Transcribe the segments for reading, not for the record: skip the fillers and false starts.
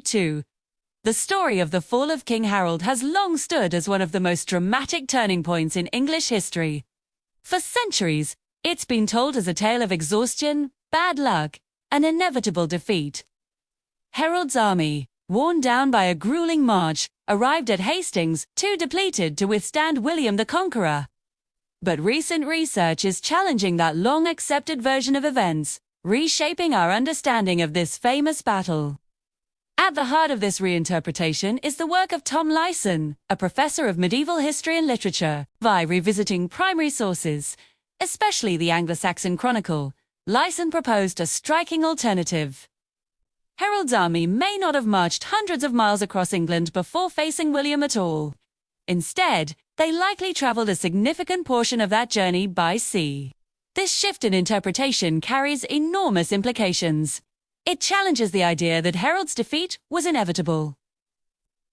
2. The story of the fall of King Harold has long stood as one of the most dramatic turning points in English history. For centuries, it's been told as a tale of exhaustion, bad luck, and inevitable defeat. Harold's army, worn down by a grueling march, arrived at Hastings too depleted to withstand William the Conqueror. But recent research is challenging that long-accepted version of events, reshaping our understanding of this famous battle. At the heart of this reinterpretation is the work of Tom Lyson, a professor of medieval history and literature. By revisiting primary sources, especially the Anglo-Saxon Chronicle, Lyson proposed a striking alternative. Harold's army may not have marched hundreds of miles across England before facing William at all. Instead, they likely traveled a significant portion of that journey by sea. This shift in interpretation carries enormous implications. It challenges the idea that Harold's defeat was inevitable.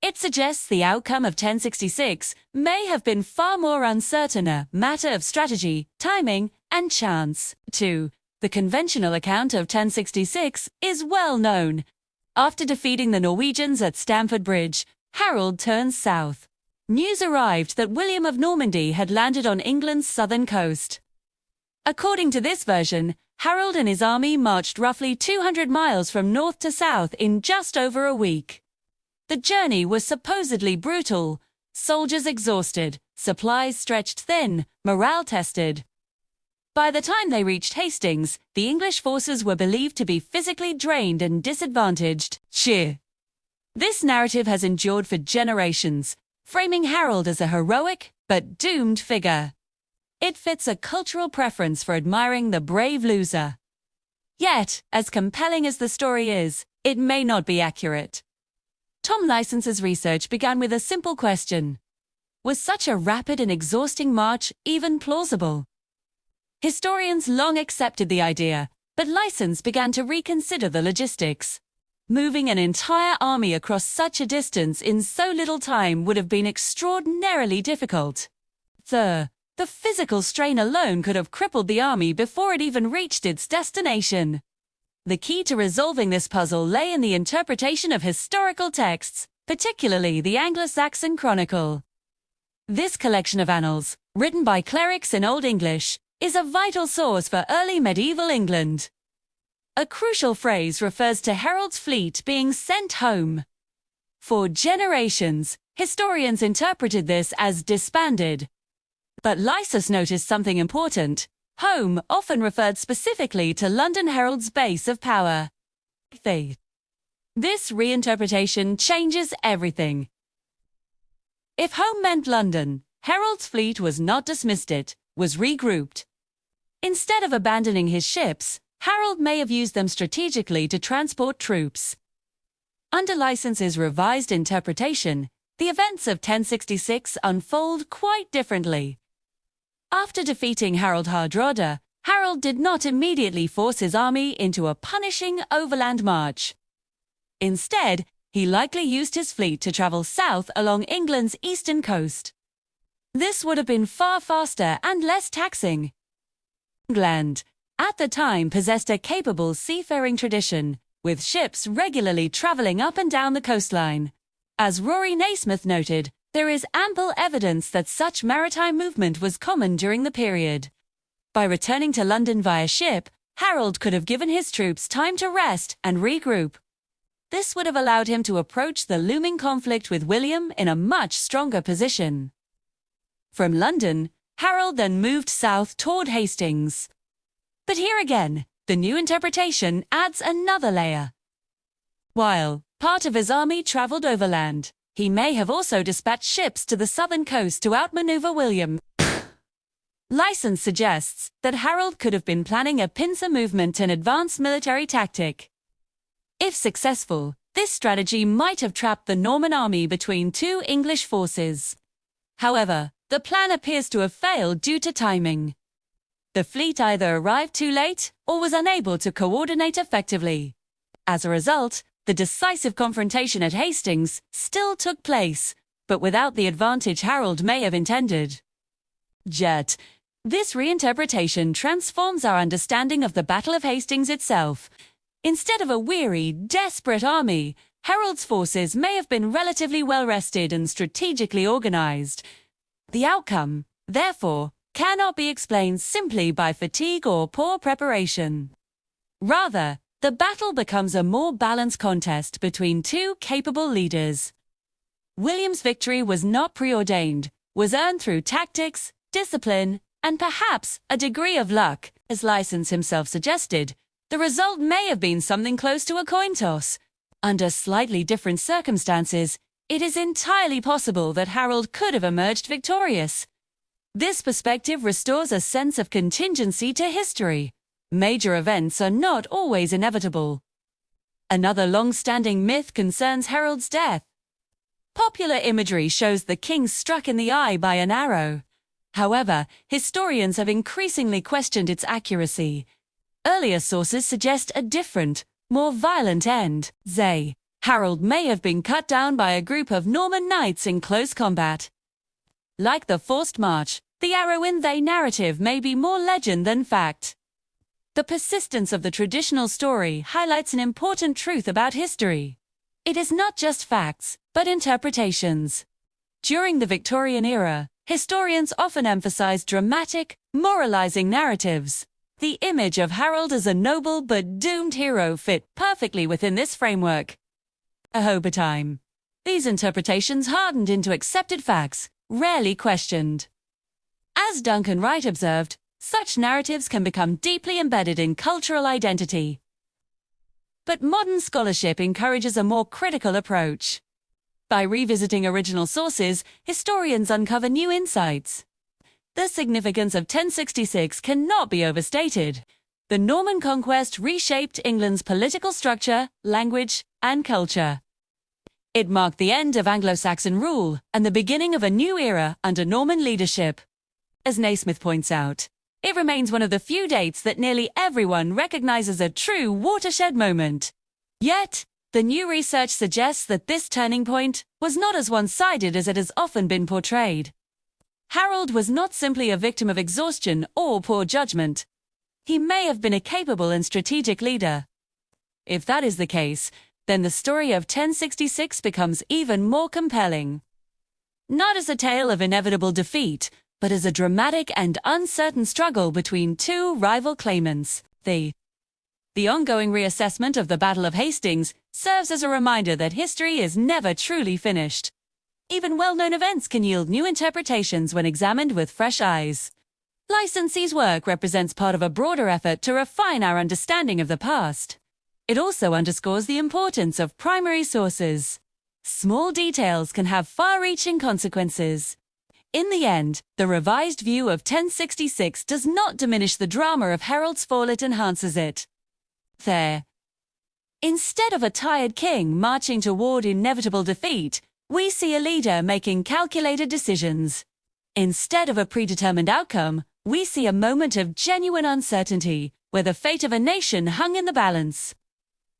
It suggests the outcome of 1066 may have been far more uncertain, a matter of strategy, timing, and chance. 2. The conventional account of 1066 is well known. After defeating the Norwegians at Stamford Bridge, Harold turned south. News arrived that William of Normandy had landed on England's southern coast. According to this version, Harold and his army marched roughly 200 miles from north to south in just over a week. The journey was supposedly brutal, soldiers exhausted, supplies stretched thin, morale tested. By the time they reached Hastings, the English forces were believed to be physically drained and disadvantaged. This narrative has endured for generations, framing Harold as a heroic but doomed figure. It fits a cultural preference for admiring the brave loser. Yet, as compelling as the story is, it may not be accurate. Tom Lyson's research began with a simple question. Was such a rapid and exhausting march even plausible? Historians long accepted the idea, but Lyson began to reconsider the logistics. Moving an entire army across such a distance in so little time would have been extraordinarily difficult. The physical strain alone could have crippled the army before it even reached its destination. The key to resolving this puzzle lay in the interpretation of historical texts, particularly the Anglo-Saxon Chronicle. This collection of annals, written by clerics in Old English, is a vital source for early medieval England. A crucial phrase refers to Harold's fleet being sent home. For generations, historians interpreted this as disbanded. But Lyson noticed something important. Home often referred specifically to London Herald's base of power. This reinterpretation changes everything. If home meant London, Harold's fleet was not dismissed, it was regrouped. Instead of abandoning his ships, Harold may have used them strategically to transport troops. Under Lyson's revised interpretation, the events of 1066 unfold quite differently. After defeating Harold Hardrada, Harold did not immediately force his army into a punishing overland march. Instead, he likely used his fleet to travel south along England's eastern coast. This would have been far faster and less taxing. England, at the time, possessed a capable seafaring tradition, with ships regularly traveling up and down the coastline. As Rory Naismith noted, there is ample evidence that such maritime movement was common during the period. By returning to London via ship, Harold could have given his troops time to rest and regroup. This would have allowed him to approach the looming conflict with William in a much stronger position. From London, Harold then moved south toward Hastings. But here again, the new interpretation adds another layer. While part of his army traveled overland, he may have also dispatched ships to the southern coast to outmaneuver William. Lyson suggests that Harold could have been planning a pincer movement, an advanced military tactic. If successful, this strategy might have trapped the Norman army between two English forces. However, the plan appears to have failed due to timing. The fleet either arrived too late or was unable to coordinate effectively. As a result, the decisive confrontation at Hastings still took place, but without the advantage Harold may have intended. Yet, this reinterpretation transforms our understanding of the Battle of Hastings itself. Instead of a weary, desperate army, Harold's forces may have been relatively well-rested and strategically organized. The outcome, therefore, cannot be explained simply by fatigue or poor preparation. Rather, the battle becomes a more balanced contest between two capable leaders. William's victory was not preordained, was earned through tactics, discipline, and perhaps a degree of luck. As License himself suggested, the result may have been something close to a coin toss. Under slightly different circumstances, it is entirely possible that Harold could have emerged victorious. This perspective restores a sense of contingency to history. Major events are not always inevitable. Another long-standing myth concerns Harold's death. Popular imagery shows the king struck in the eye by an arrow. However, historians have increasingly questioned its accuracy. Earlier sources suggest a different, more violent end. Harold may have been cut down by a group of Norman knights in close combat. Like the forced march, the arrow in the narrative may be more legend than fact. The persistence of the traditional story highlights an important truth about history. It is not just facts, but interpretations. During the Victorian era, historians often emphasized dramatic, moralizing narratives. The image of Harold as a noble but doomed hero fit perfectly within this framework. Over time, these interpretations hardened into accepted facts, rarely questioned. As Duncan Wright observed, such narratives can become deeply embedded in cultural identity. But modern scholarship encourages a more critical approach. By revisiting original sources, historians uncover new insights. The significance of 1066 cannot be overstated. The Norman conquest reshaped England's political structure, language, and culture. It marked the end of Anglo-Saxon rule and the beginning of a new era under Norman leadership. As Naismith points out, it remains one of the few dates that nearly everyone recognizes a true watershed moment. Yet, the new research suggests that this turning point was not as one-sided as it has often been portrayed. Harold was not simply a victim of exhaustion or poor judgment. He may have been a capable and strategic leader. If that is the case, then the story of 1066 becomes even more compelling. Not as a tale of inevitable defeat, but as a dramatic and uncertain struggle between two rival claimants. The ongoing reassessment of the Battle of Hastings serves as a reminder that history is never truly finished. Even well-known events can yield new interpretations when examined with fresh eyes. Licensee's work represents part of a broader effort to refine our understanding of the past. It also underscores the importance of primary sources. Small details can have far-reaching consequences. In the end, the revised view of 1066 does not diminish the drama of Harold's fall, it enhances it. Instead of a tired king marching toward inevitable defeat, we see a leader making calculated decisions. Instead of a predetermined outcome, we see a moment of genuine uncertainty, where the fate of a nation hung in the balance.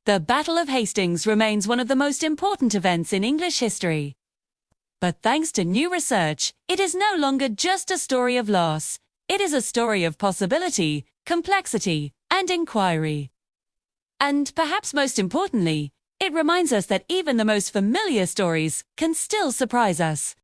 The Battle of Hastings remains one of the most important events in English history. But thanks to new research, it is no longer just a story of loss. It is a story of possibility, complexity, and inquiry. And perhaps most importantly, it reminds us that even the most familiar stories can still surprise us.